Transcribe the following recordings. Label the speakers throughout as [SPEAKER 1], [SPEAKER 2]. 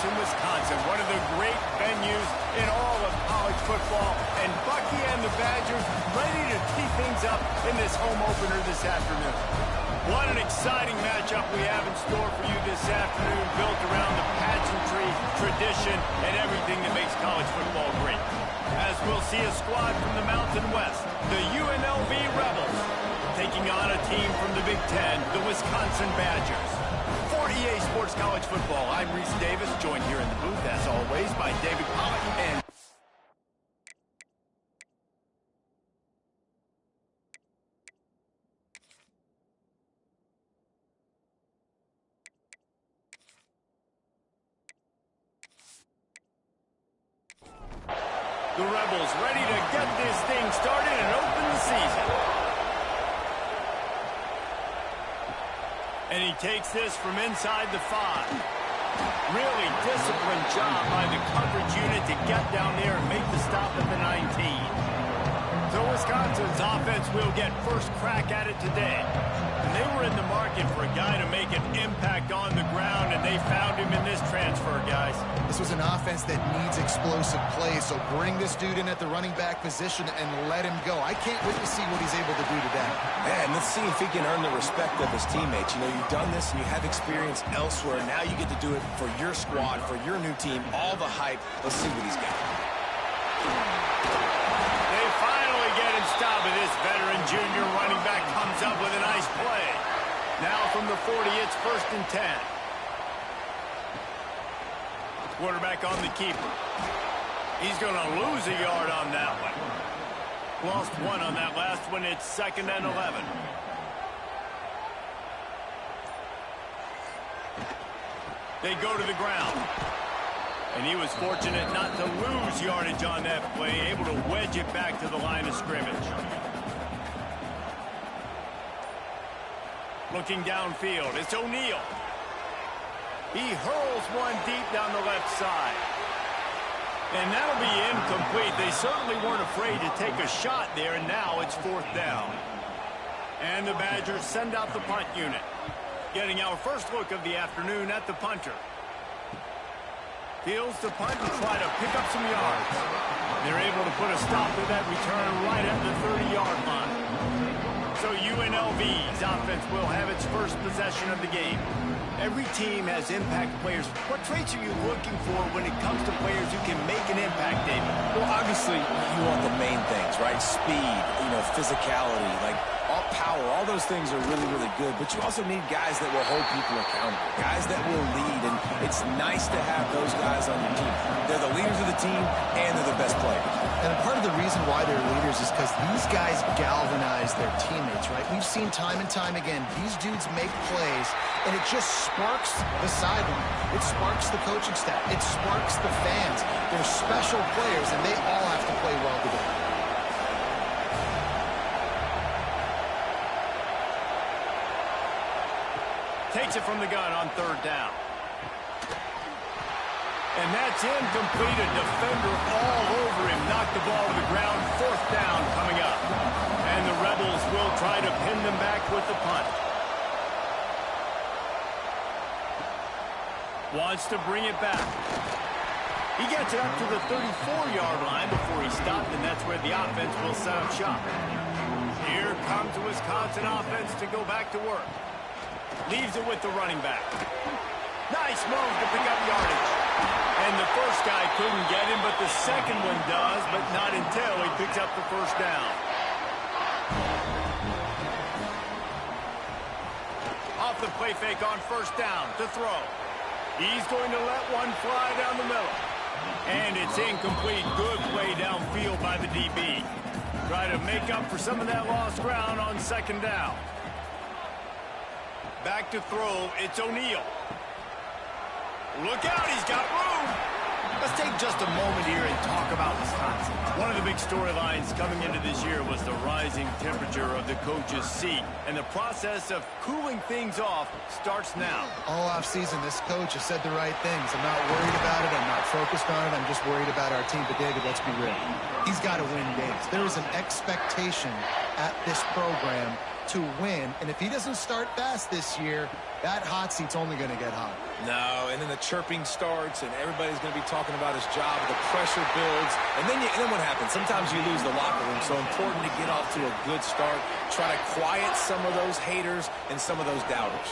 [SPEAKER 1] in Wisconsin, one of the great venues in all of college football. And Bucky and the Badgers ready to tee things up in this home opener this afternoon. What an exciting matchup we have in store for you this afternoon, built around the pageantry, tradition, and everything that makes college football great. As we'll see a squad from the Mountain West, the UNLV Rebels, taking on a team from the Big Ten, the Wisconsin Badgers. For EA Sports College Football, I'm Reese Davis, joined here in the booth, as always, by David Pollack and the Rebels ready to get this thing started and open the season. And he takes this from inside the 5. Really disciplined job by the coverage unit to get down there and make the stop at the 19. So Wisconsin's offense will get first crack at it today. And they were in the market for a guy to make an impact on the ground, and they found him in this transfer, guys.
[SPEAKER 2] This was an offense that needs explosive plays, so bring this dude in at the running back position and let him go. I can't wait to see what he's able to do today.
[SPEAKER 3] Man, let's see if he can earn the respect of his teammates. You know, you've done this and you have experience elsewhere. Now you get to do it for your squad, for your new team, all the hype. Let's see what he's got.
[SPEAKER 1] They finally get him stopped, and this veteran junior running back comes up with a nice play. Now from the 40, it's 1st and 10. Quarterback on the keeper. He's going to lose a yard on that one. Lost 1 on that last one. It's 2nd and 11. They go to the ground. And he was fortunate not to lose yardage on that play, able to wedge it back to the line of scrimmage. Looking downfield, it's O'Neal. He hurls one deep down the left side. And that'll be incomplete. They certainly weren't afraid to take a shot there, and now it's 4th down. And the Badgers send out the punt unit. Getting our first look of the afternoon at the punter. Fields the punt to try to pick up some yards. They're able to put a stop to that return right at the 30-yard line. So UNLV's offense will have its first possession of the game. Every team has impact players. What traits are you looking for when it comes to players who can make an impact, David?
[SPEAKER 3] Well, obviously, you want the main things, right? Speed, physicality, like all power, all those things are really, really good. But you also need guys that will hold people accountable, guys that will lead. And it's nice to have those guys on your team. They're the leaders of the team, and they're the best players.
[SPEAKER 2] And part of the reason why they're leaders is because these guys galvanize their teammates, right? We've seen time and time again, these dudes make plays, and it just sparks the sideline. It sparks the coaching staff. It sparks the fans. They're special players, and they all have to play well together.
[SPEAKER 1] Takes it from the gun on 3rd down. And that's incomplete. A defender all over him. Knocked the ball to the ground. 4th down coming up. And the Rebels will try to pin them back with the punt. Wants to bring it back. He gets it up to the 34-yard line before he stopped, and that's where the offense will set up shop. Here comes the Wisconsin offense to go back to work. Leaves it with the running back. Nice move to pick up yardage. And the first guy couldn't get him, but the second one does, but not until he picks up the 1st down. Off the play fake on 1st down to throw. He's going to let one fly down the middle. And it's incomplete. Good play downfield by the DB. Try to make up for some of that lost ground on 2nd down. Back to throw, it's O'Neal. Look out, he's got room. Let's take just a moment here and talk about Wisconsin. One of the big storylines coming into this year was the rising temperature of the coach's seat. And the process of cooling things off starts now.
[SPEAKER 2] All offseason, this coach has said the right things. I'm not worried about it. I'm not focused on it. I'm just worried about our team. But, David, let's be real. He's got to win games. There is an expectation at this program to win. And if he doesn't start fast this year, that hot seat's only going to get hot.
[SPEAKER 3] No, and then the chirping starts, and everybody's going to be talking about his job. The pressure builds, and then what happens? Sometimes you lose the locker room, so important to get off to a good start. Try to quiet some of those haters and some of those doubters.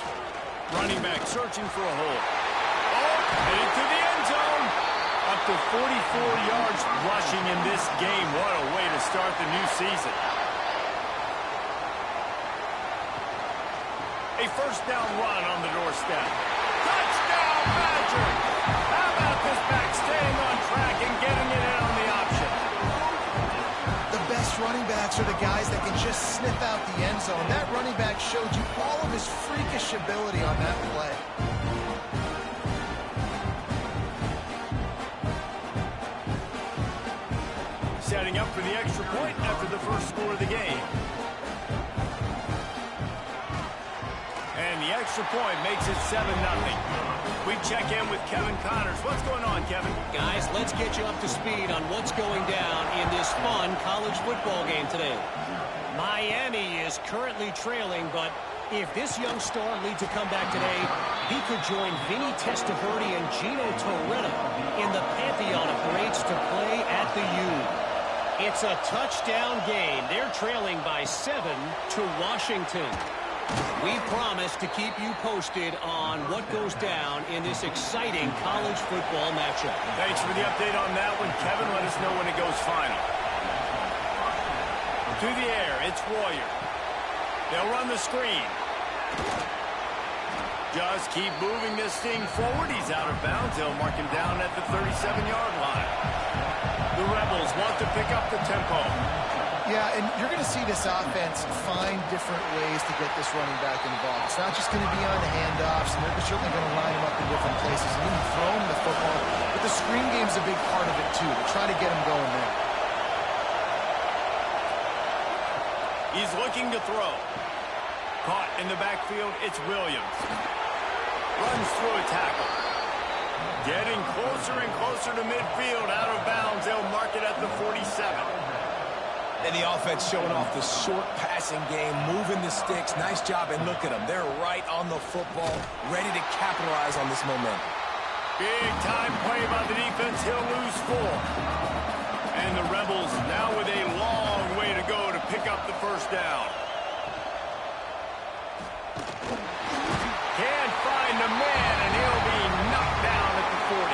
[SPEAKER 1] Running back searching for a hole. Oh, headed to the end zone. Up to 44 yards rushing in this game. What a way to start the new season. A first down run on the doorstep. Touchdown, Badger! How about this back staying on track and getting it in on the option?
[SPEAKER 2] The best running backs are the guys that can just sniff out the end zone. That running back showed you all of his freakish ability on that play.
[SPEAKER 1] Setting up for the extra point after the first score of the game. And the extra point makes it 7-0. We check in with Kevin Connors. What's going on, Kevin?
[SPEAKER 4] Guys, let's get you up to speed on what's going down in this fun college football game today. Miami is currently trailing, but if this young star leads a comeback today, he could join Vinny Testaverde and Gino Torretta in the pantheon of greats to play at the U. It's a touchdown game. They're trailing by 7 to Washington. We promise to keep you posted on what goes down in this exciting college football matchup.
[SPEAKER 1] Thanks for the update on that one, Kevin. Let us know when it goes final. To the air, it's Warrior. They'll run the screen. Just keep moving this thing forward. He's out of bounds. They'll mark him down at the 37-yard line. The Rebels want to pick up the tempo.
[SPEAKER 2] Yeah, and you're going to see this offense find different ways to get this running back involved. It's not just going to be on handoffs, and they're certainly going to line him up in different places and even throw him the football. But the screen game's a big part of it, too. To try to get him going there.
[SPEAKER 1] He's looking to throw. Caught in the backfield, it's Williams. Runs through a tackle. Getting closer and closer to midfield. Out of bounds, they'll mark it at the 47.
[SPEAKER 3] And the offense showing off the short passing game, moving the sticks. Nice job, and look at them. They're right on the football, ready to capitalize on this momentum.
[SPEAKER 1] Big time play by the defense. He'll lose 4. And the Rebels now with a long way to go to pick up the first down. Can't find a man, and he'll be knocked down at the 40.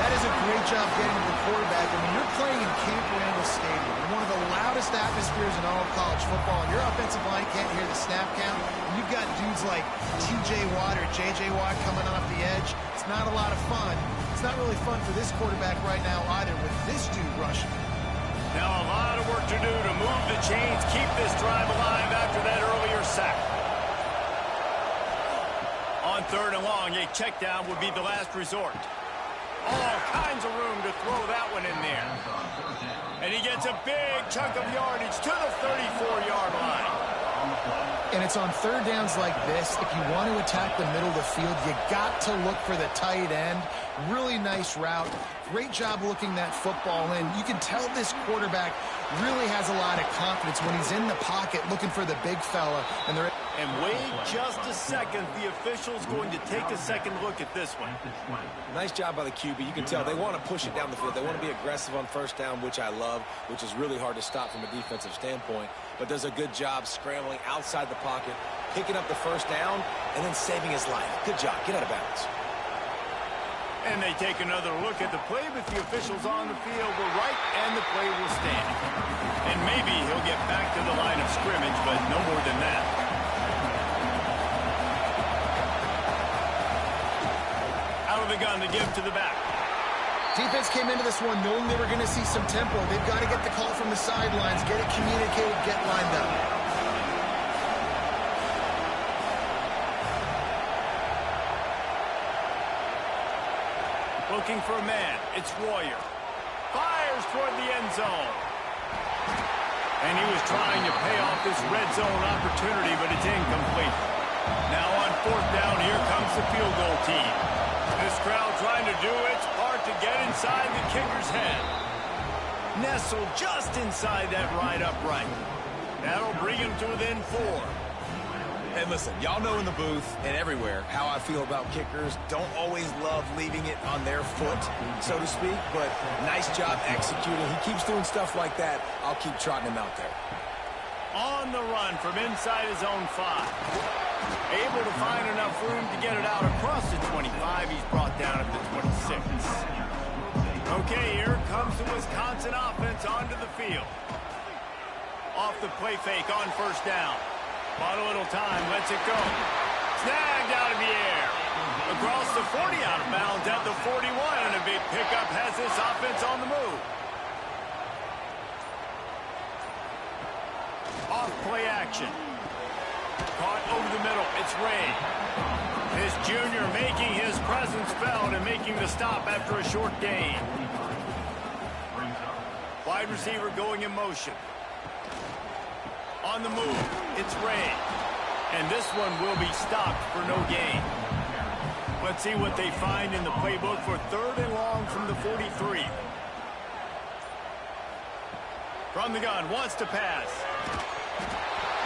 [SPEAKER 2] That is a great job getting to the quarterback. And when you're playing in Camp Randall Stadium, in one of the loudest atmospheres in all of college football, and your offensive line can't hear the snap count, and you've got dudes like T.J. Watt or J.J. Watt coming off the edge, it's not a lot of fun. It's not really fun for this quarterback right now either with this dude rushing.
[SPEAKER 1] Now a lot of work to do to move the chains, keep this drive alive after that earlier sack. On 3rd and long, a check down would be the last resort. All kinds of room to throw that one in there. And he gets a big chunk of yardage to the 34-yard line.
[SPEAKER 2] And it's on 3rd downs like this. If you want to attack the middle of the field, you got to look for the tight end. Really nice route. Great job looking that football in. You can tell this quarterback really has a lot of confidence when he's in the pocket looking for the big fella.
[SPEAKER 1] And wait just a second. The official's going to take a second look at this one.
[SPEAKER 3] Nice job by the QB. You can tell they want to push it down the field. They want to be aggressive on first down, which I love, which is really hard to stop from a defensive standpoint. But does a good job scrambling outside the pocket, picking up the first down, and then saving his life. Good job. Get out of bounds.
[SPEAKER 1] And they take another look at the play, but the officials on the field were right, and the play will stand. And maybe he'll get back to the line of scrimmage, but no more than that. Out of the gun to give to the back.
[SPEAKER 2] Defense came into this one knowing they were going to see some tempo. They've got to get the call from the sidelines, get it communicated, get lined up.
[SPEAKER 1] Looking for a man. It's Warrior. Fires toward the end zone. And he was trying to pay off this red zone opportunity, but it's incomplete. Now on 4th down, here comes the field goal team. This crowd trying to do its part to get inside the kicker's head. Nestled just inside that right upright. That'll bring him to within 4.
[SPEAKER 3] And listen, y'all know in the booth and everywhere how I feel about kickers. Don't always love leaving it on their foot, so to speak, but nice job executing. He keeps doing stuff like that. I'll keep trotting him out there.
[SPEAKER 1] On the run from inside his own 5. Able to find enough room to get it out across the 25. He's brought down at the 26. Okay, here comes the Wisconsin offense onto the field. Off the play fake on first down. Bought a little time, lets it go. Snagged out of the air. Across the 40, out of bounds at the 41, and a big pickup has this offense on the move. Off play action. Caught over the middle, it's Ray. This junior making his presence felt and making the stop after a short gain. Wide receiver going in motion. On the move, it's Ray. And this one will be stopped for no gain. Let's see what they find in the playbook for 3rd and long from the 43. From the gun, wants to pass.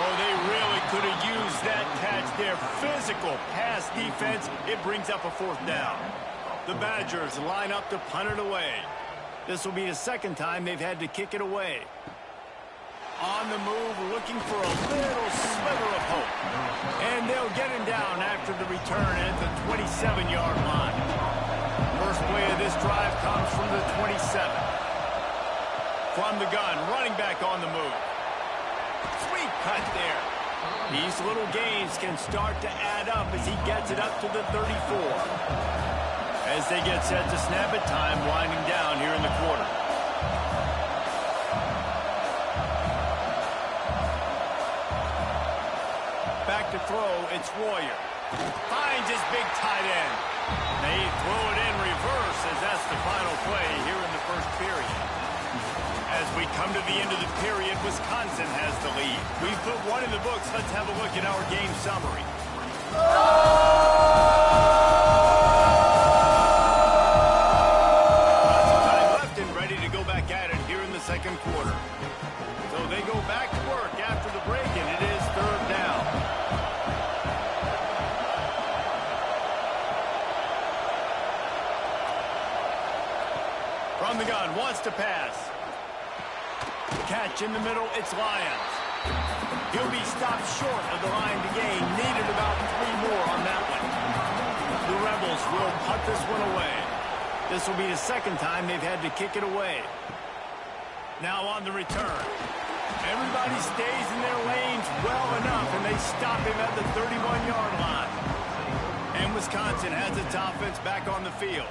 [SPEAKER 1] Oh, they really could have used that catch there. Physical pass defense. It brings up a 4th down. The Badgers line up to punt it away. This will be the 2nd time they've had to kick it away. On the move, looking for a little sliver of hope. And they'll get him down after the return at the 27-yard line. First play of this drive comes from the 27. From the gun, running back on the move. Sweet cut there. These little gains can start to add up as he gets it up to the 34. As they get set to snap it, time winding down here in the quarter. Back to throw, it's Royer. Finds his big tight end. They throw it in reverse as that's the final play here in the first period. As we come to the end of the period, Wisconsin has the lead. We've put one in the books. Let's have a look at our game summary. Lots of time left and ready to go back at it here in the second quarter. So they go back to work after the break, and it is 3rd down. From the gun, wants to pass. Catch in the middle, it's Lyons. He'll be stopped short of the line to gain. Needed about 3 more on that one. The Rebels will punt this one away. This will be the 2nd time they've had to kick it away. Now on the return. Everybody stays in their lanes well enough, and they stop him at the 31-yard line. And Wisconsin has its offense back on the field.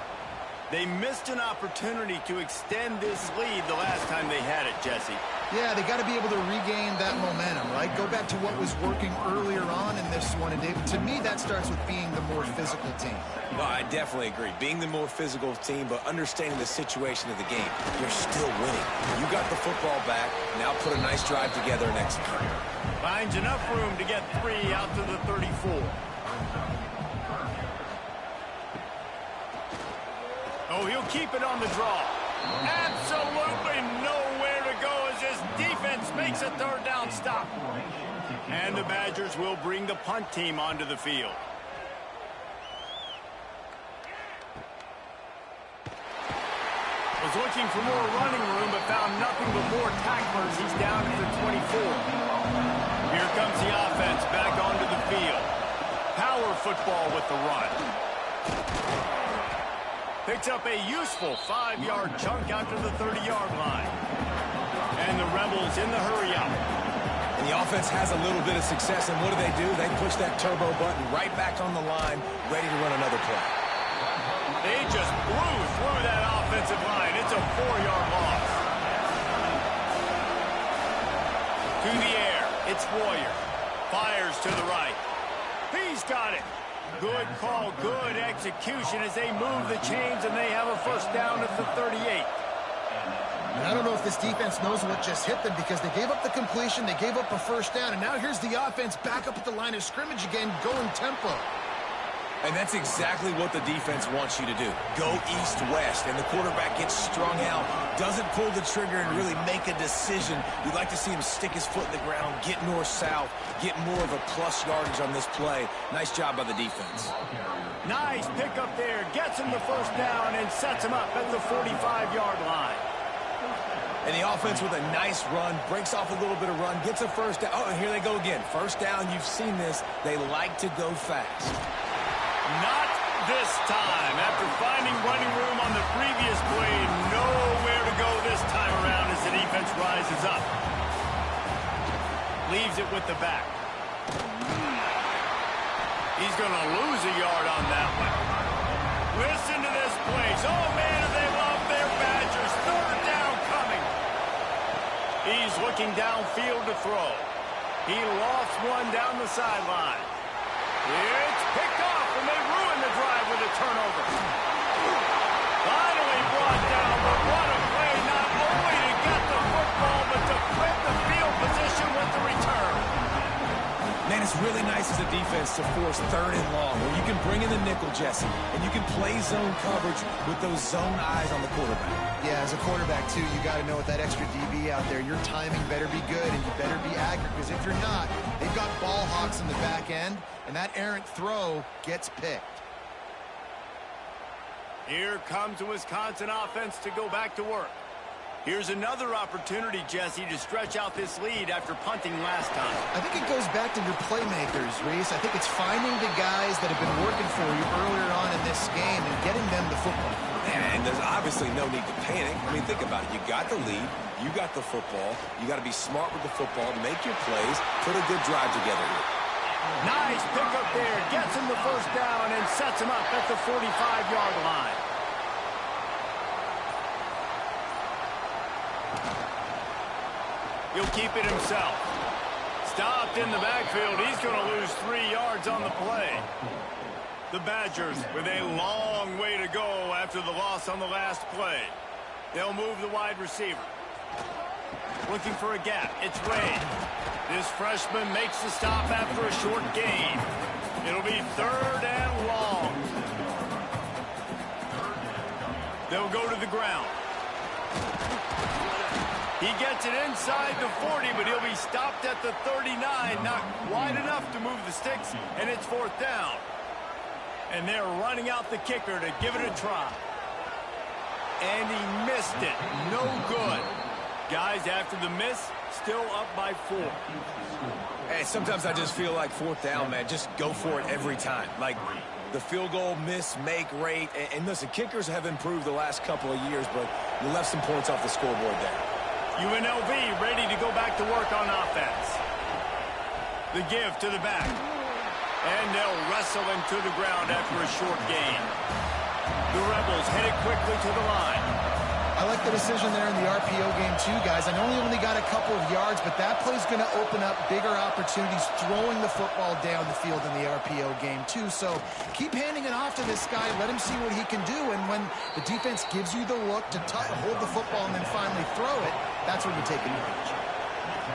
[SPEAKER 1] They missed an opportunity to extend this lead the last time they had it, Jesse.
[SPEAKER 2] Yeah, they got to be able to regain that momentum, right? Go back to what was working earlier on in this one. And David, to me, that starts with being the more physical team.
[SPEAKER 3] Well, I definitely agree. Being the more physical team, but understanding the situation of the game. You're still winning. You got the football back. Now put a nice drive together and execute.
[SPEAKER 1] Finds enough room to get 3 out to the 34. Oh, he'll keep it on the draw. Absolutely nowhere to go as his defense makes a 3rd down stop. And the Badgers will bring the punt team onto the field. Was looking for more running room, but found nothing but more tacklers. He's down to the 24. Here comes the offense back onto the field. Power football with the run. Picks up a useful 5-yard chunk out to the 30-yard line. And the Rebels in the hurry-up.
[SPEAKER 3] And the offense has a little bit of success, and what do? They push that turbo button right back on the line, ready to run another play.
[SPEAKER 1] They just blew through that offensive line. It's a 4-yard loss. To the air, it's Royer. Fires to the right. He's got it. Good call, good execution as they move the chains, and they have a 1st down at the 38.
[SPEAKER 2] And I don't know if this defense knows what just hit them because they gave up the completion, they gave up a 1st down, and now here's the offense back up at the line of scrimmage again, going tempo.
[SPEAKER 3] And that's exactly what the defense wants you to do. Go east-west, and the quarterback gets strung out, doesn't pull the trigger and really make a decision. You'd like to see him stick his foot in the ground, get north-south, get more of a plus yardage on this play. Nice job by the defense.
[SPEAKER 1] Nice pick up there. Gets him the first down and sets him up at the 45-yard line.
[SPEAKER 3] And the offense with a nice run, breaks off a little bit of run, gets a first down. Oh, and here they go again. First down, you've seen this. They like to go fast.
[SPEAKER 1] Not this time. After finding running room on the previous play, nowhere to go this time around as the defense rises up. Leaves it with the back. He's going to lose a yard on that one. Listen to this place. Oh, man, do they love their Badgers. Third down coming. He's looking downfield to throw. He lost one down the sideline. It's picked off, and they ruin the drive with a turnover. Finally brought down, but what a play, not only to get the football, but to flip the field position with the return.
[SPEAKER 3] Man, it's really nice as a defense to force third and long, where you can bring in the nickel, Jesse, and you can play zone coverage with those zone eyes on the quarterback.
[SPEAKER 2] Yeah, as a quarterback, too, you got to know with that extra DB out there, your timing better be good and you better be accurate, because if you're not, they've got ball hawks in the back end, and that errant throw gets picked.
[SPEAKER 1] Here comes the Wisconsin offense to go back to work. Here's another opportunity, Jesse, to stretch out this lead after punting last time.
[SPEAKER 2] I think it goes back to your playmakers, Reese. I think it's finding the guys that have been working for you earlier on in this game and getting them the football.
[SPEAKER 3] And there's obviously no need to panic. I mean, think about it. You got the lead. You got the football. You got to be smart with the football, make your plays, put a good drive together here.
[SPEAKER 1] Nice pickup there. Gets him the first down and sets him up at the 45-yard line. He'll keep it himself. Stopped in the backfield. He's going to lose 3 yards on the play. The Badgers with a long way to go after the loss on the last play. They'll move the wide receiver. Looking for a gap. It's Wade. This freshman makes the stop after a short gain. It'll be third and long. They'll go to the ground. He gets it inside the 40, but he'll be stopped at the 39. Not wide enough to move the sticks, and it's fourth down. And they're running out the kicker to give it a try. And he missed it. No good. Guys, after the miss, still up by 4.
[SPEAKER 3] Hey, sometimes I just feel like fourth down, man. Just go for it every time. Like the field goal miss, make rate. And listen, kickers have improved the last couple of years, but you left some points off the scoreboard there.
[SPEAKER 1] UNLV ready to go back to work on offense. The give to the back. And they'll wrestle him to the ground after a short gain. The Rebels headed quickly to the line.
[SPEAKER 2] I like the decision there in the RPO game too, guys. I know he only got a couple of yards, but that play's going to open up bigger opportunities throwing the football down the field in the RPO game too. So keep handing it off to this guy. Let him see what he can do. And when the defense gives you the look to hold the football and then finally throw it, that's when you take advantage.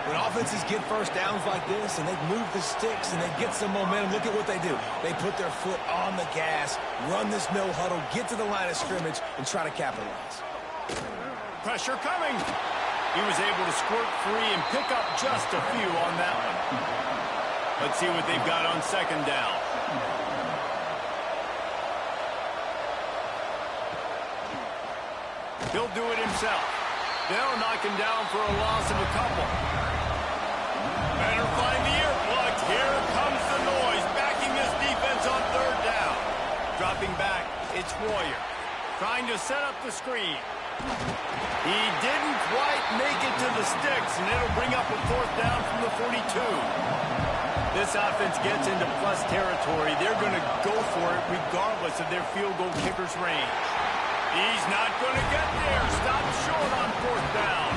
[SPEAKER 3] When offenses get first downs like this and they move the sticks and they get some momentum, look at what they do. They put their foot on the gas, run this no huddle, get to the line of scrimmage, and try to capitalize.
[SPEAKER 1] Pressure coming. He was able to squirt free and pick up just a few on that one. Let's see what they've got on second down. He'll do it himself. They'll knock him down for a loss of a couple. Better find the earplugs. Here comes the noise, backing this defense on third down. Dropping back, it's Warrior. Trying to set up the screen. He didn't quite make it to the sticks, and it'll bring up a fourth down from the 42. This offense gets into plus territory. They're going to go for it regardless of their field goal kicker's range. He's not going to get there. Stop short on fourth down.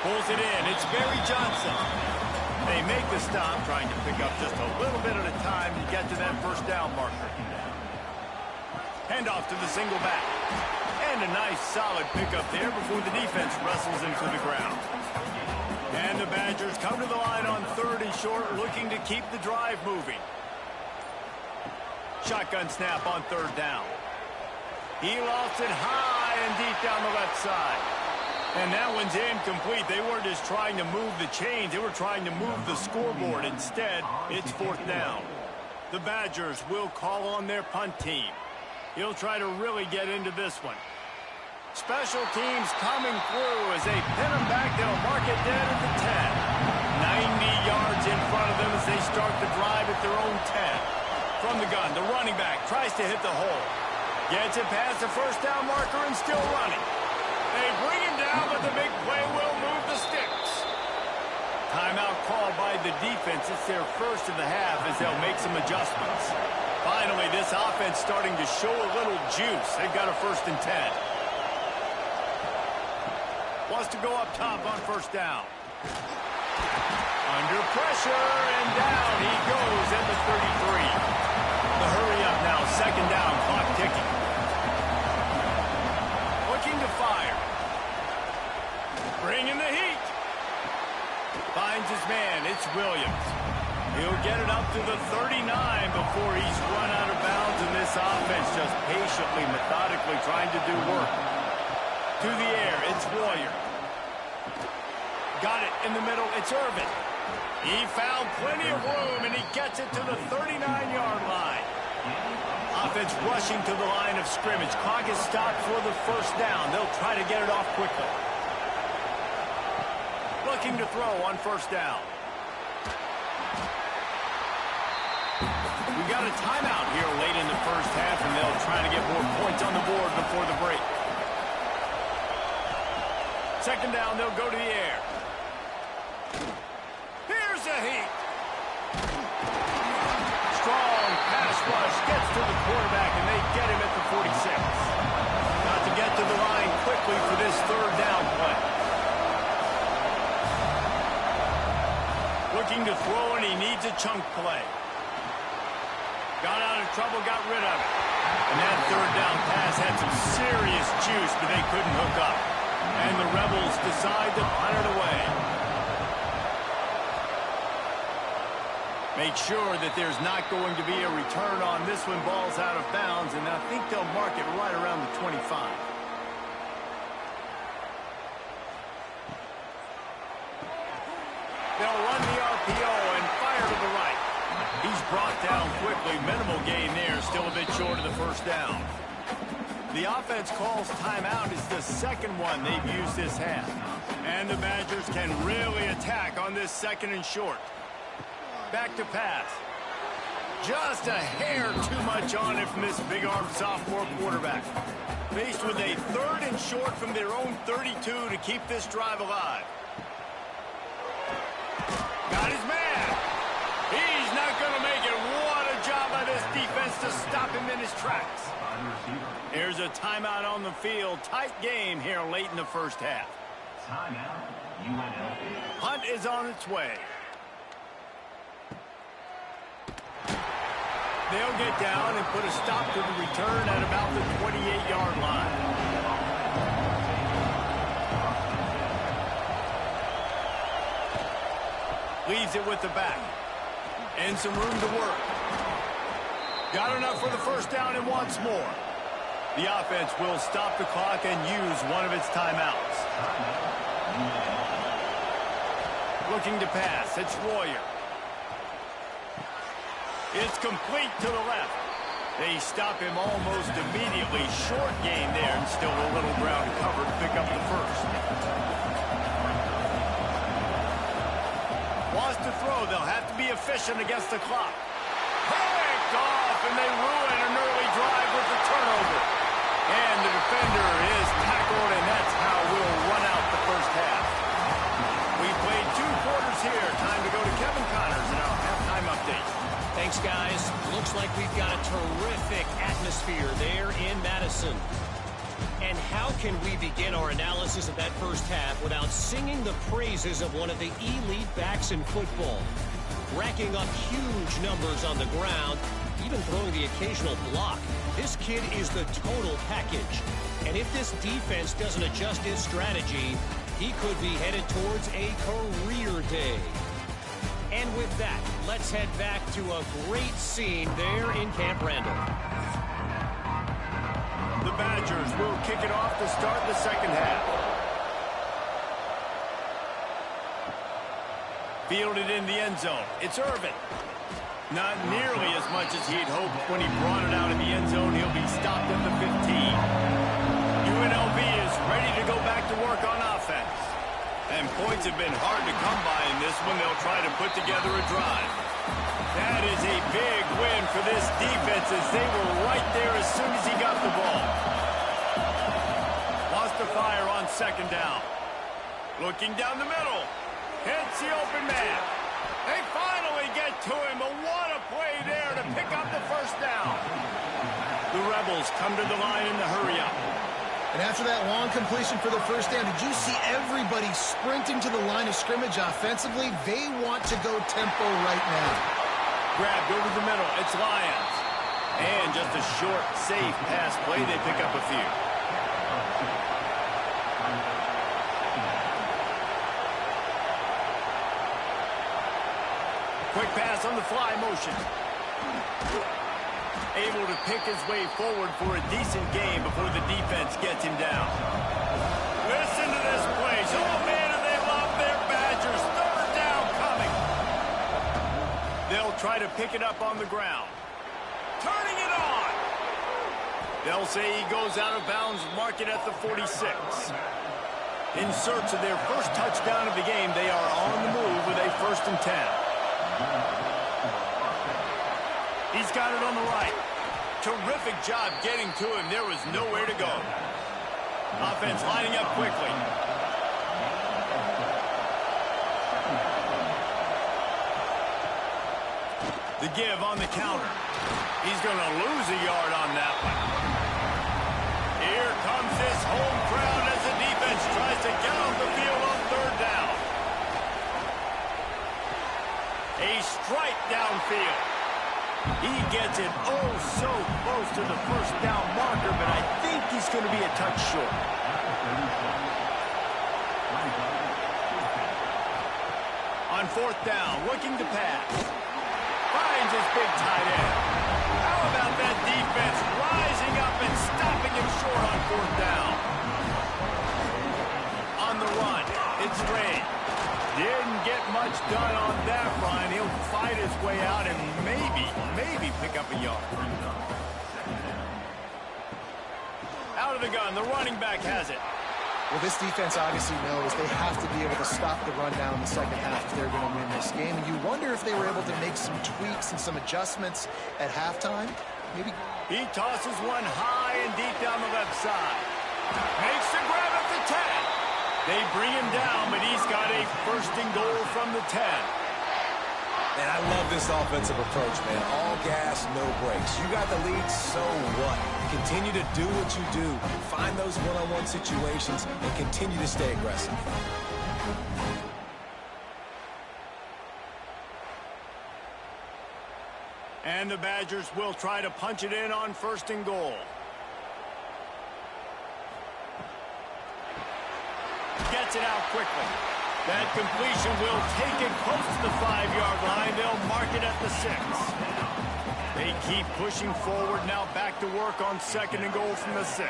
[SPEAKER 1] Pulls it in. It's Barry Johnson. They make the stop, trying to pick up just a little bit at a time to get to that first down marker. Handoff to the single back. And a nice solid pickup there before the defense wrestles him to the ground. And the Badgers come to the line on 3rd and short, looking to keep the drive moving. Shotgun snap on 3rd down. He lost it high and deep down the left side. And that one's incomplete. They weren't just trying to move the chains. They were trying to move the scoreboard. Instead, it's 4th down. The Badgers will call on their punt team. He'll try to really get into this one. Special teams coming through as they pin them back. They'll mark it dead at the 10. 90 yards in front of them as they start the drive at their own 10. From the gun, the running back tries to hit the hole. Gets it past the 1st down marker and still running. They bring him down, but the big play will move the sticks. Timeout called by the defense. It's their first of the half as they'll make some adjustments. Finally, this offense starting to show a little juice. They've got a 1st and 10. Wants to go up top on 1st down. Under pressure, and down he goes at the 33. The hurry up now, 2nd down, clock ticking. Looking to fire. Bringing the heat. Finds his man, it's Williams. He'll get it up to the 39 before he's run out of bounds, and this offense just patiently, methodically trying to do work. To the air, it's Warrior. Got it in the middle, it's Irvin. He found plenty of room, and he gets it to the 39-yard line. Offense rushing to the line of scrimmage. Clock is stopped for the 1st down. They'll try to get it off quickly. Looking to throw on 1st down. We got a timeout here late in the 1st half, and they'll try to get more points on the board before the break. 2nd down, they'll go to the air. Here's a heat. Strong pass rush gets to the quarterback, and they get him at the 46. Got to get to the line quickly for this 3rd down play. Looking to throw, and he needs a chunk play. Got out of trouble, got rid of it. And that 3rd down pass had some serious juice, but they couldn't hook up. And the Rebels decide to punt it away. Make sure that there's not going to be a return on this one. Ball's out of bounds, and I think they'll mark it right around the 25. They'll run the RPO and fire to the right. He's brought down quickly. Minimal gain there. Still a bit short of the 1st down. The offense calls timeout. It's the 2nd one they've used this half. And the Badgers can really attack on this 2nd and short. Back to pass. Just a hair too much on it from this big-armed sophomore quarterback. Faced with a 3rd and short from their own 32 to keep this drive alive. Got his man. He's not going to make it. What a job by this defense to stop him in his tracks. Here's a timeout on the field. Tight game here late in the 1st half.
[SPEAKER 5] Timeout, UNLV.
[SPEAKER 1] Hunt is on its way. They'll get down and put a stop to the return at about the 28-yard line. Leaves it with the back. And some room to work. Got enough for the 1st down and wants more. The offense will stop the clock and use one of its timeouts. Looking to pass. It's Royer. It's complete to the left. They stop him almost immediately. Short gain there, and still a little ground to cover to pick up the 1st. Wants to throw. They'll have to be efficient against the clock. Picked off, and they ruin an early drive with the turnover. And the defender is tackled, and that's how we'll run out the 1st half. We played 2 quarters here. Time to go to Kevin Connors in our halftime update.
[SPEAKER 4] Thanks, guys. Looks like we've got a terrific atmosphere there in Madison. And how can we begin our analysis of that 1st half without singing the praises of one of the elite backs in football? Racking up huge numbers on the ground, even throwing the occasional block. This kid is the total package. And if this defense doesn't adjust its strategy, he could be headed towards a career day. And with that, let's head back to a great scene there in Camp Randall.
[SPEAKER 1] The Badgers will kick it off to start the second half. Fielded in the end zone. It's Irvin. Not nearly as much as he'd hoped when he brought it out in the end zone. He'll be stopped at the 15. UNLV is ready to go back to work on offense. And points have been hard to come by in this one. They'll try to put together a drive. That is a big win for this defense as they were right there as soon as he got the ball. Lost the fire on second down. Looking down the middle. Hits the open man. They finally get to him, but what a play there to pick up the first down. The Rebels come to the line in the hurry-up.
[SPEAKER 2] And after that long completion for the first down, did you see everybody sprinting to the line of scrimmage offensively? They want to go tempo right now.
[SPEAKER 1] Grabbed over the middle. It's Lions. And just a short, safe pass play. They pick up a few. Quick pass on the fly motion. Able to pick his way forward for a decent game before the defense gets him down. Listen to this place. Oh, man, do they love their Badgers. Third down coming. They'll try to pick it up on the ground. Turning it on. They'll say he goes out of bounds, mark it at the 46. In search of their first touchdown of the game, they are on the move with a 1st and 10. He's got it on the right. Terrific job getting to him. There was nowhere to go. Offense lining up quickly. The give on the counter. He's going to lose a yard on that one. Here comes this home crowd as the defense tries to get off the field on third down. A strike downfield. He gets it oh so close to the first down marker, but I think he's going to be a touch short. On fourth down, looking to pass. Finds his big tight end. How about that defense rising up and stopping him short on fourth down? On the run, it's Ray. Didn't get much done on that run. He'll fight his way out and maybe pick up a yard. Out of the gun, the running back has it.
[SPEAKER 2] Well, this defense obviously knows they have to be able to stop the run down in the second half if they're going to win this game. And you wonder if they were able to make some tweaks and some adjustments at halftime. Maybe.
[SPEAKER 1] He tosses one high and deep down the left side. Makes the grab at the 10. They bring him down, but he's got a 1st and goal from the 10.
[SPEAKER 3] And I love this offensive approach, man. All gas, no brakes. You got the lead, so what? Continue to do what you do. Find those one-on-one situations and continue to stay aggressive.
[SPEAKER 1] And the Badgers will try to punch it in on 1st and goal. Gets it out quickly. That completion will take it close to the 5-yard line. They'll mark it at the 6. They keep pushing forward. Now back to work on 2nd and goal from the 6.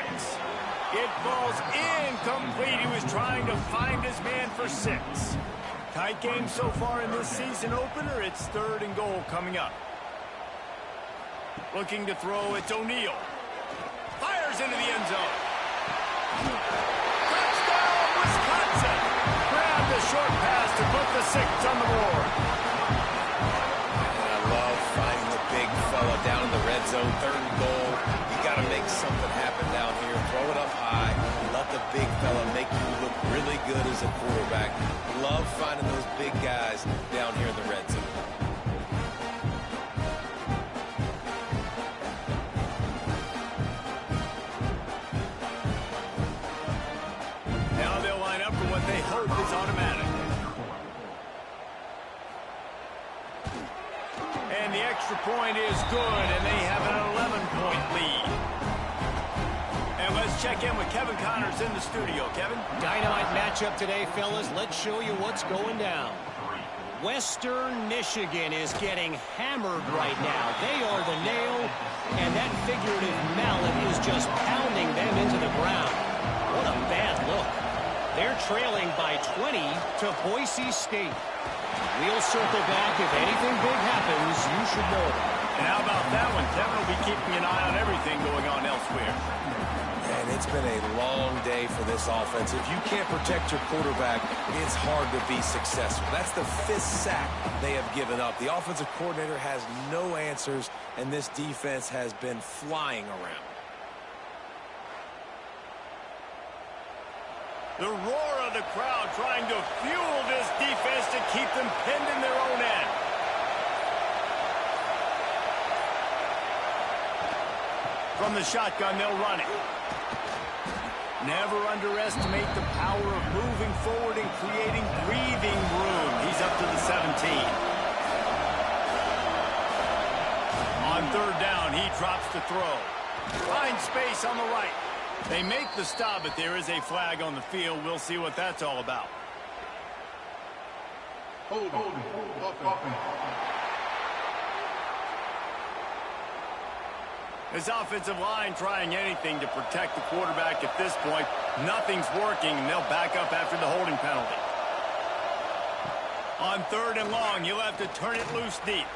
[SPEAKER 1] It falls incomplete. He was trying to find his man for 6. Tight game so far in this season opener. It's 3rd and goal coming up. Looking to throw, it's O'Neal. Fires into the end zone. The short pass to put the 6 on the board.
[SPEAKER 3] And I love finding the big fella down in the red zone, 3rd and goal. You got to make something happen down here. Throw it up high. Let the big fella make you look really good as a quarterback. Love finding those big guys down here in the red zone.
[SPEAKER 1] Now they'll line up for what they hope is automatic. And the extra point is good, and they have an 11-point lead. And let's check in with Kevin Connors in the studio. Kevin?
[SPEAKER 4] Dynamite matchup today, fellas. Let's show you what's going down. Western Michigan is getting hammered right now. They are the nail, and that figurative mallet is just pounding them into the ground. What a bad look. They're trailing by 20 to Boise State. We'll circle back. If anything big happens, you should know about it.
[SPEAKER 1] And how about that one? Kevin will be keeping an eye on everything going on elsewhere.
[SPEAKER 3] And it's been a long day for this offense. If you can't protect your quarterback, it's hard to be successful. That's the 5th sack they have given up. The offensive coordinator has no answers, and this defense has been flying around.
[SPEAKER 1] The roar of the crowd trying to fuel this defense to keep them pinned in their own end. From the shotgun, they'll run it. Never underestimate the power of moving forward and creating breathing room. He's up to the 17. On 3rd down, he drops to throw. Finds space on the right. They make the stop, but there is a flag on the field. We'll see what that's all about.
[SPEAKER 6] Hold.
[SPEAKER 1] This offensive line trying anything to protect the quarterback at this point. Nothing's working, and they'll back up after the holding penalty. On 3rd and long, you'll have to turn it loose deep.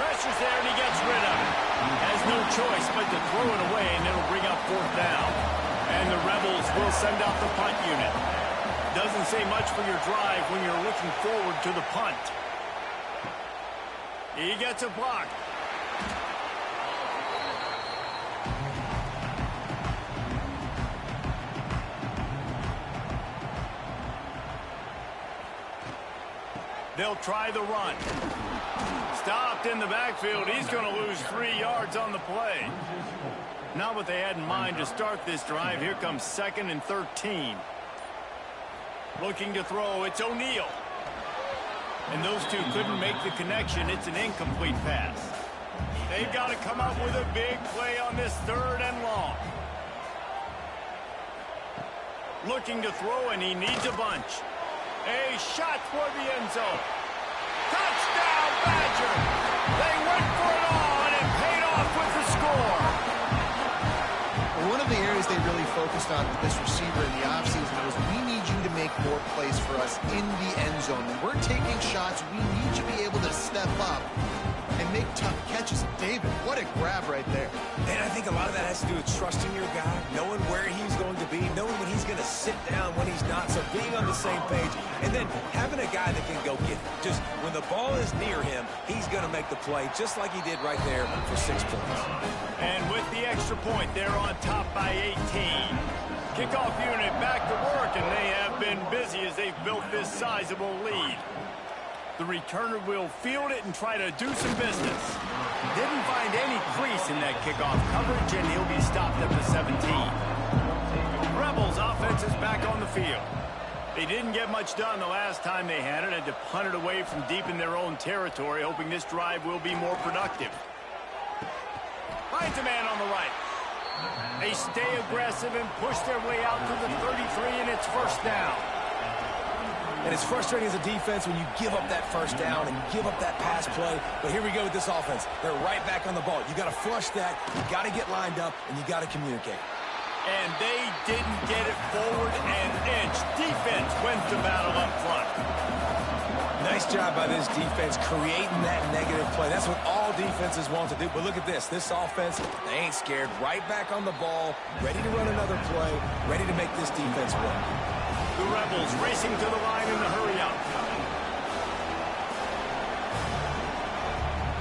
[SPEAKER 1] Pressure's there, and he gets rid of it. Has no choice but to throw it away, and it'll bring up 4th down. And the Rebels will send out the punt unit. Doesn't say much for your drive when you're looking forward to the punt. He gets a block. They'll try the run. Stopped in the backfield. He's going to lose 3 yards on the play. Not what they had in mind to start this drive. Here comes 2nd and 13. Looking to throw. It's O'Neal. And those two couldn't make the connection. It's an incomplete pass. They've got to come up with a big play on this 3rd and long. Looking to throw, and he needs a bunch. A shot toward the end zone. Touchdown, Badger! They went for it all, and it paid off with the score.
[SPEAKER 2] One of the areas they really focused on with this receiver in the offseason was we need you to make more plays for us in the end zone. When we're taking shots, we need you to be able to step up and make tough catches. David, what a grab right there.
[SPEAKER 3] And I think a lot of that has to do with trusting your guy, knowing where he's going to be, knowing when he's going to sit down, when he's not, so being on the same page, and then having a guy that can go get it. Just when the ball is near him, he's going to make the play, just like he did right there for 6 points.
[SPEAKER 1] And with the extra point, they're on top by 18. Kickoff unit back to work, and they have been busy as they've built this sizable lead. The returner will field it and try to do some business. Didn't find any crease in that kickoff coverage, and he'll be stopped at the 17. Rebels offense is back on the field. They didn't get much done the last time they had it. Had to punt it away from deep in their own territory, hoping this drive will be more productive. Finds a man on the right. They stay aggressive and push their way out to the 33, and it's 1st down.
[SPEAKER 3] And it's frustrating as a defense when you give up that 1st down and give up that pass play. But here we go with this offense. They're right back on the ball. You got to flush that. You got to get lined up, and you got to communicate.
[SPEAKER 1] And they didn't get it forward an inch. Defense wins the battle up front.
[SPEAKER 3] Nice job by this defense creating that negative play. That's what all defenses want to do. But look at this. This offense, they ain't scared. Right back on the ball, ready to run another play, ready to make this defense work.
[SPEAKER 1] The Rebels racing to the line in the hurry-up.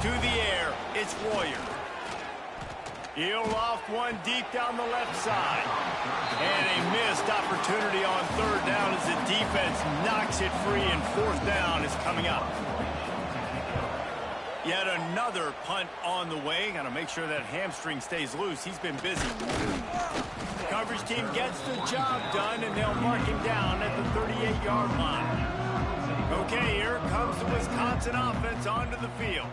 [SPEAKER 1] To the air, it's Warrior. He'll loft one deep down the left side. And a missed opportunity on 3rd down as the defense knocks it free, and 4th down is coming up. Yet another punt on the way. Got to make sure that hamstring stays loose. He's been busy. Coverage team gets the job done, and they'll mark him down at the 38-yard line. Okay, here comes the Wisconsin offense onto the field.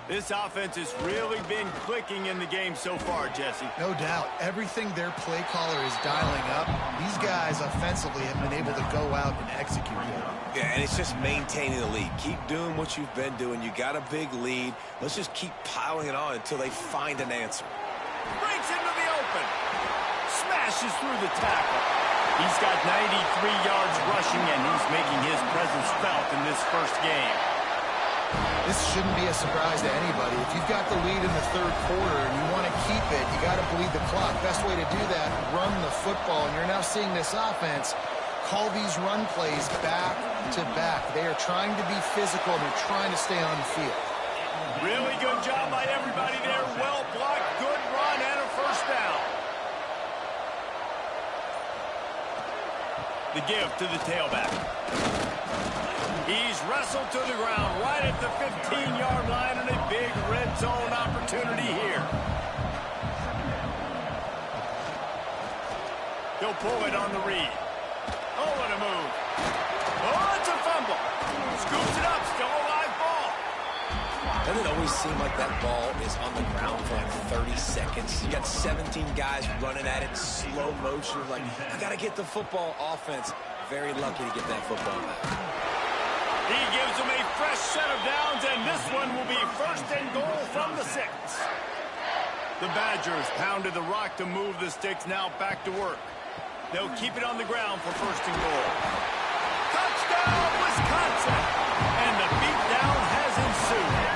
[SPEAKER 1] This offense has really been clicking in the game so far, Jesse.
[SPEAKER 2] No doubt. Everything their play caller is dialing up, these guys offensively have been able to go out and execute it.
[SPEAKER 3] Yeah, and it's just maintaining the lead. Keep doing what you've been doing. You got a big lead. Let's just keep piling it on until they find an answer.
[SPEAKER 1] Breaks into the open. Smashes through the tackle. He's got 93 yards rushing, and he's making his presence felt in this first game.
[SPEAKER 2] This shouldn't be a surprise to anybody. If you've got the lead in the third quarter and you want to keep it, you got to bleed the clock. Best way to do that, run the football. And you're now seeing this offense call these run plays back to back. They are trying to be physical. They're trying to stay on the field.
[SPEAKER 1] Really good job by everybody there. Well blocked, good run, and a first down. The give to the tailback. He's wrestled to the ground right at the 15-yard line, and a big red zone opportunity here. He'll pull it on the read. Oh, what a move. Oh, it's a fumble. Scoops it up, still a live ball.
[SPEAKER 3] Doesn't it always seem like that ball is on the ground for like 30 seconds? You got 17 guys running at it, slow motion. Like, I got to get the football. Offense, very lucky to get that football back.
[SPEAKER 1] He gives them a fresh set of downs, and this one will be first and goal from the 6. The Badgers pounded the rock to move the sticks, now back to work. They'll keep it on the ground for first and goal. Touchdown, Wisconsin! And the beatdown has ensued.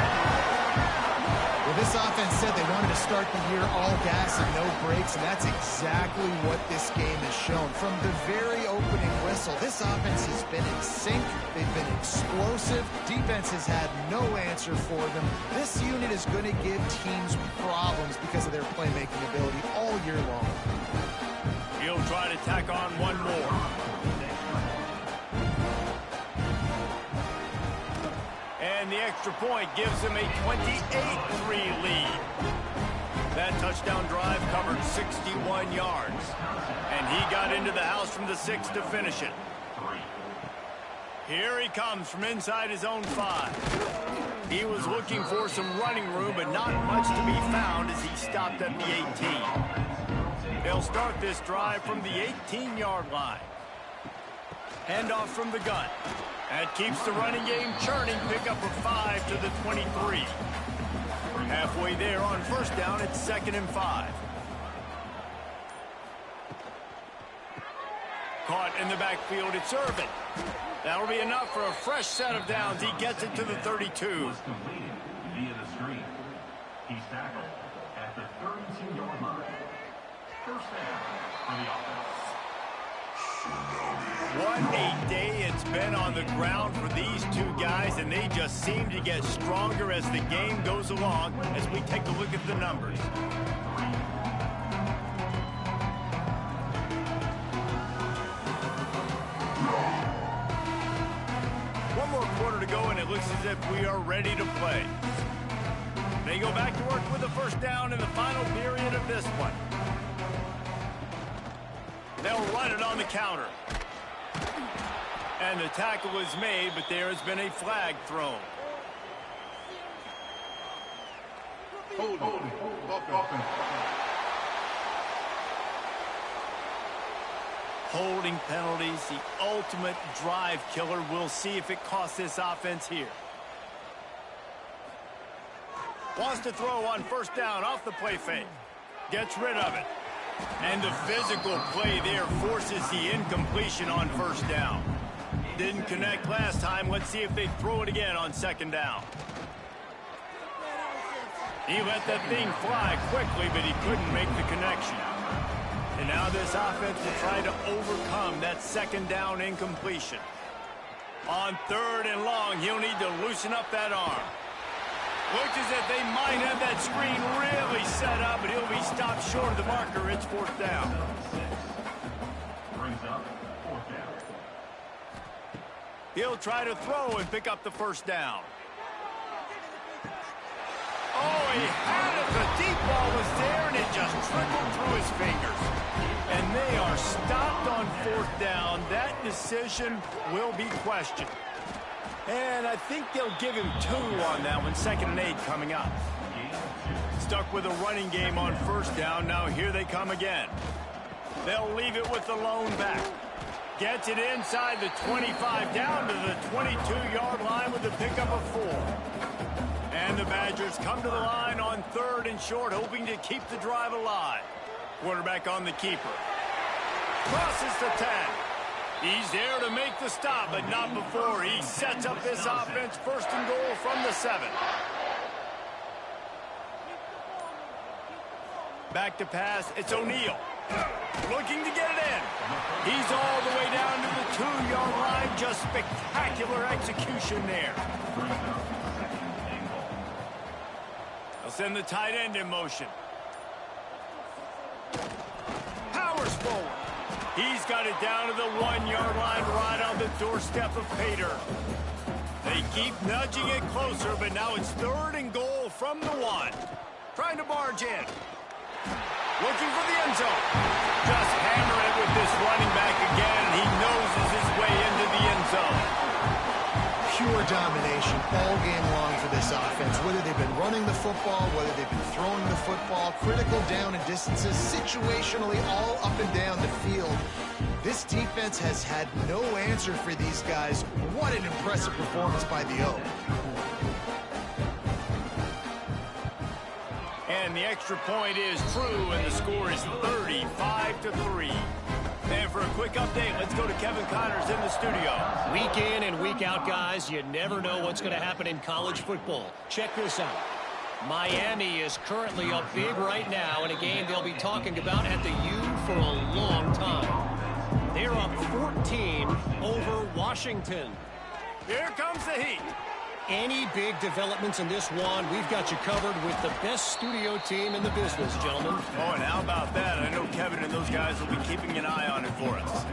[SPEAKER 2] Well, this offense said they wanted to start the year all gas and no brakes, and that's exactly what this game has shown. From the very opening whistle, this offense has been in sync. They've been explosive. Defense has had no answer for them. This unit is going to give teams problems because of their playmaking ability all year long.
[SPEAKER 1] He'll try to tack on one more. And the extra point gives him a 28-3 lead. That touchdown drive covered 61 yards. And he got into the house from the 6 to finish it. Here he comes from inside his own 5. He was looking for some running room, but not much to be found as he stopped at the 18. They'll start this drive from the 18-yard line. Handoff from the gun. That keeps the running game churning. Pick up a 5 to the 23. Halfway there on first down, it's 2nd and 5. Caught in the backfield, it's Irvin. That'll be enough for a fresh set of downs. He gets it to the 32.
[SPEAKER 5] Was completed via the screen. He's tackled at the 32-yard line. First down for the offense.
[SPEAKER 1] What a day it's been on the ground for these two guys, and they just seem to get stronger as the game goes along as we take a look at the numbers. One more quarter to go, and it looks as if we are ready to play. They go back to work with a first down in the final period of this one. They'll run it on the counter. And the tackle is made, but there has been a flag thrown. Holding penalties, the ultimate drive killer. We'll see if it costs this offense here. Wants to throw on first down off the play fake. Gets rid of it. And the physical play there forces the incompletion on first down. Didn't connect last time. Let's see if they throw it again on second down. He let that thing fly quickly, but he couldn't make the connection. And now this offense will try to overcome that second down incompletion. On 3rd and long, he'll need to loosen up that arm. Looks as if they might have that screen really set up, but he'll be stopped short of the marker. It's 4th down.
[SPEAKER 5] Brings up 4th down.
[SPEAKER 1] He'll try to throw and pick up the first down. Oh, he had it. The deep ball was there, and it just trickled through his fingers. And they are stopped on 4th down. That decision will be questioned. And I think they'll give him 2 on that one. 2nd and 8 coming up. Stuck with a running game on 1st down. Now here they come again. They'll leave it with the lone back. Gets it inside the 25, down to the 22-yard line with the pickup of 4. And the Badgers come to the line on 3rd and short, hoping to keep the drive alive. Quarterback on the keeper. Crosses the 10. He's there to make the stop, but not before he sets up this offense. 1st and goal from the 7. Back to pass. It's O'Neal. Looking to get it in. He's all the way down to the 2-yard line. Just spectacular execution there. They'll send the tight end in motion. Powers forward. He's got it down to the 1-yard line, right on the doorstep of Pater. They keep nudging it closer, but now it's 3rd and goal from the 1. Trying to barge in. Looking for the end zone. Just hammer it with this running back again. He noses his way into the end zone.
[SPEAKER 2] Pure domination all game long for this offense. Whether they've been running the football, whether they've been throwing the football, critical down and distances, situationally all up and down the field. This defense has had no answer for these guys. What an impressive performance by the O.
[SPEAKER 1] And the extra point is true, and the score is 35-3. And for a quick update, let's go to Kevin Connors in the studio.
[SPEAKER 4] Week in and week out, guys, you never know what's going to happen in college football. Check this out. Miami is currently up big right now in a game they'll be talking about at the U for a long time. They're up 14 over Washington.
[SPEAKER 1] Here comes the heat.
[SPEAKER 4] Any big developments in this one, we've got you covered with the best studio team in the business, gentlemen.
[SPEAKER 1] Oh, and how about that? I know Kevin and those guys will be keeping an eye on it for us.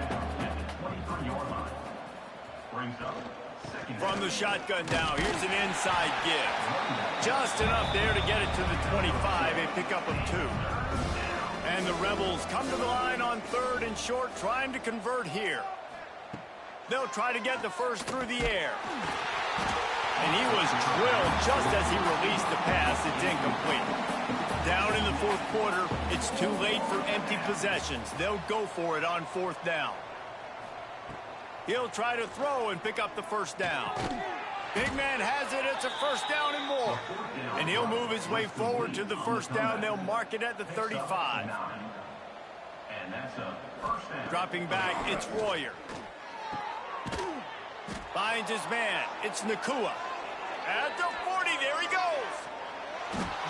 [SPEAKER 1] From the shotgun now, here's an inside give. Just enough there to get it to the 25, a pickup of 2. And the Rebels come to the line on 3rd and short, trying to convert here. They'll try to get the first through the air. And he was drilled just as he released the pass. It's incomplete. Down in the 4th quarter, it's too late for empty possessions. They'll go for it on 4th down. He'll try to throw and pick up the 1st down. Big man has it. It's a 1st down and more. And he'll move his way forward to the 1st down. They'll mark it at the 35.
[SPEAKER 5] And that's a 1st down.
[SPEAKER 1] Dropping back, it's Royer. Finds his man. It's Nakua. At the 40, there he goes.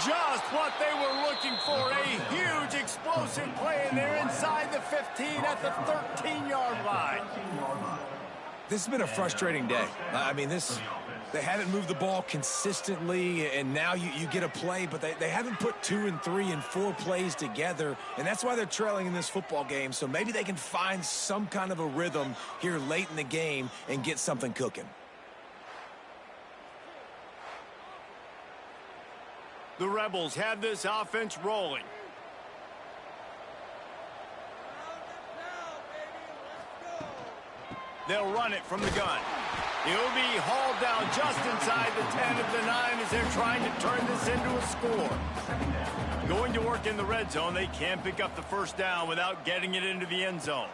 [SPEAKER 1] Just what they were looking for. A huge explosive play, and they're inside the 15 at the 13-yard line.
[SPEAKER 3] This has been a frustrating day. I mean, they haven't moved the ball consistently, and now you get a play, but they haven't put 2 and 3 and 4 plays together, and that's why they're trailing in this football game. So maybe they can find some kind of a rhythm here late in the game and get something cooking.
[SPEAKER 1] The Rebels have this offense rolling. They'll run it from the gun. He'll be hauled down just inside the 10 of the 9 as they're trying to turn this into a score. Going to work in the red zone. They can't pick up the 1st down without getting it into the end zone.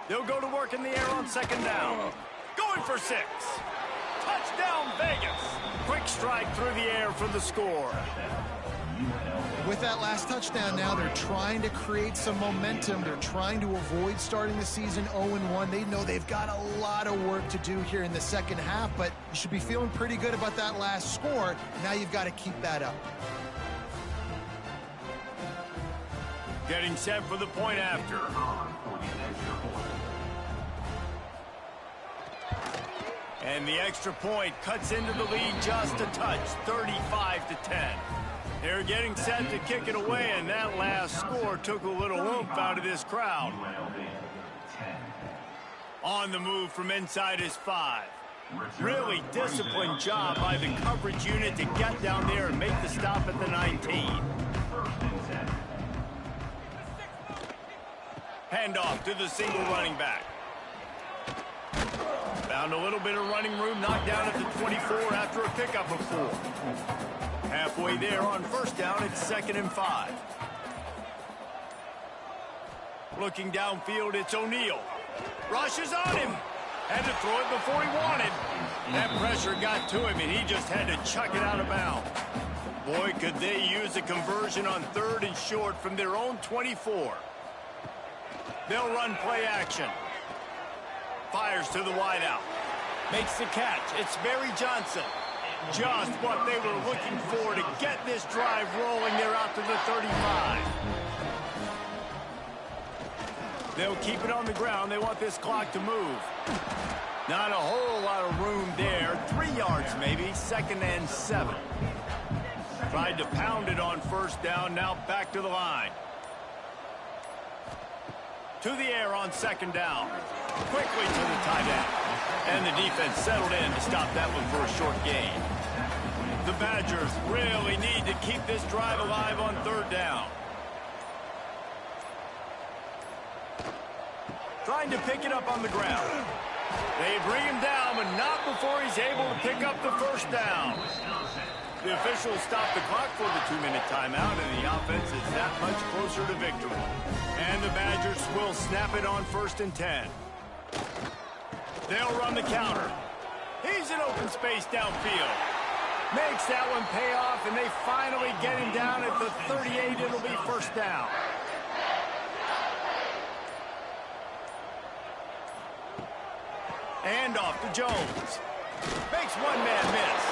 [SPEAKER 1] They'll go to work in the air on 2nd down. Going for 6. Touchdown, Vegas. Quick strike through the air for the score.
[SPEAKER 2] With that last touchdown now, they're trying to create some momentum. They're trying to avoid starting the season 0-1. They know they've got a lot of work to do here in the second half, but you should be feeling pretty good about that last score. Now you've got to keep that up.
[SPEAKER 1] Getting set for the point after. And the extra point cuts into the lead just a touch, 35-10. They're getting set to kick it away, and that last score took a little oomph out of this crowd. On the move from inside his 5. Really disciplined job by the coverage unit to get down there and make the stop at the 19. Handoff to the single running back. Found a little bit of running room, knocked down at the 24 after a pickup of 4. Halfway there on first down, it's 2nd and 5. Looking downfield, it's O'Neal. Rushes on him. Had to throw it before he wanted. That pressure got to him, and he just had to chuck it out of bounds. Boy, could they use a conversion on 3rd and short from their own 24. They'll run play action. Fires to the wideout. Makes the catch. It's Barry Johnson. Just what they were looking for to get this drive rolling. They're out to the 35. They'll keep it on the ground. They want this clock to move. Not a whole lot of room there. 3 yards maybe. 2nd and 7. Tried to pound it on first down. Now back to the line. To the air on 2nd down. Quickly to the tight end. And the defense settled in to stop that one for a short gain. The Badgers really need to keep this drive alive on 3rd down. Trying to pick it up on the ground. They bring him down, but not before he's able to pick up the first down. The officials stop the clock for the 2-minute timeout, and the offense is that much closer to victory. And the Badgers will snap it on 1st and 10. They'll run the counter. He's in open space downfield. Makes that one pay off, and they finally get him down at the 38. It'll be first down. And off to Jones. Makes one man miss.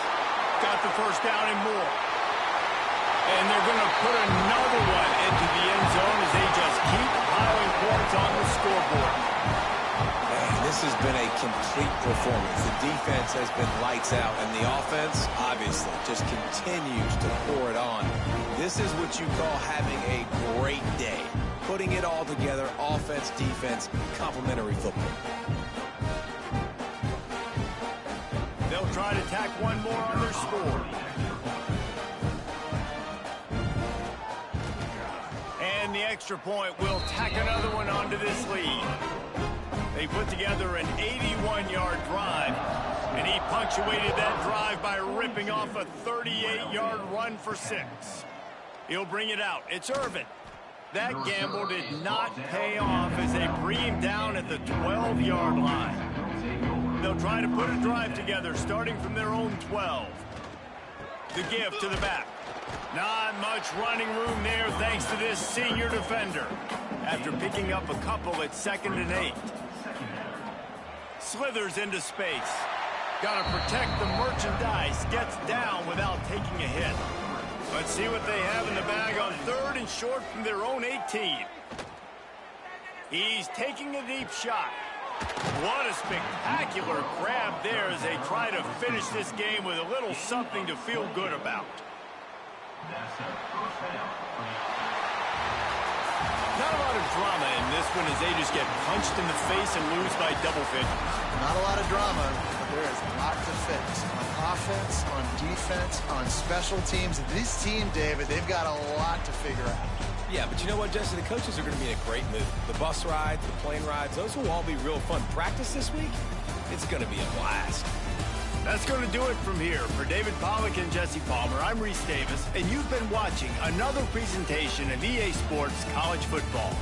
[SPEAKER 1] Got the first down and more. And they're going to put another one into the end zone as they just keep piling points on the scoreboard.
[SPEAKER 3] Man, this has been a complete performance. The defense has been lights out, and the offense, obviously, just continues to pour it on. This is what you call having a great day. Putting it all together, offense, defense, complementary football.
[SPEAKER 1] They'll try to tack one more on their score. And the extra point will tack another one onto this lead. They put together an 81-yard drive, and he punctuated that drive by ripping off a 38-yard run for 6. He'll bring it out. It's Irvin. That gamble did not pay off as they bring him down at the 12-yard line. They'll try to put a drive together starting from their own 12. The give to the back. Not much running room there thanks to this senior defender. After picking up a couple at 2nd and 8. Slithers into space. Got to protect the merchandise. Gets down without taking a hit. Let's see what they have in the bag on 3rd and short from their own 18. He's taking a deep shot. What a spectacular grab there as they try to finish this game with a little something to feel good about. Not a lot of drama in this one as they just get punched in the face and lose by double figures.
[SPEAKER 2] Not a lot of drama, but there is a lot to fix. On offense, on defense, on special teams. This team, David, they've got a lot to figure out.
[SPEAKER 3] Yeah, but you know what, Jesse? The coaches are going to be in a great mood. The bus rides, the plane rides, those will all be real fun. Practice this week, it's going to be a blast.
[SPEAKER 1] That's going to do it from here. For David Pollack and Jesse Palmer, I'm Reese Davis, and you've been watching another presentation of EA Sports College Football.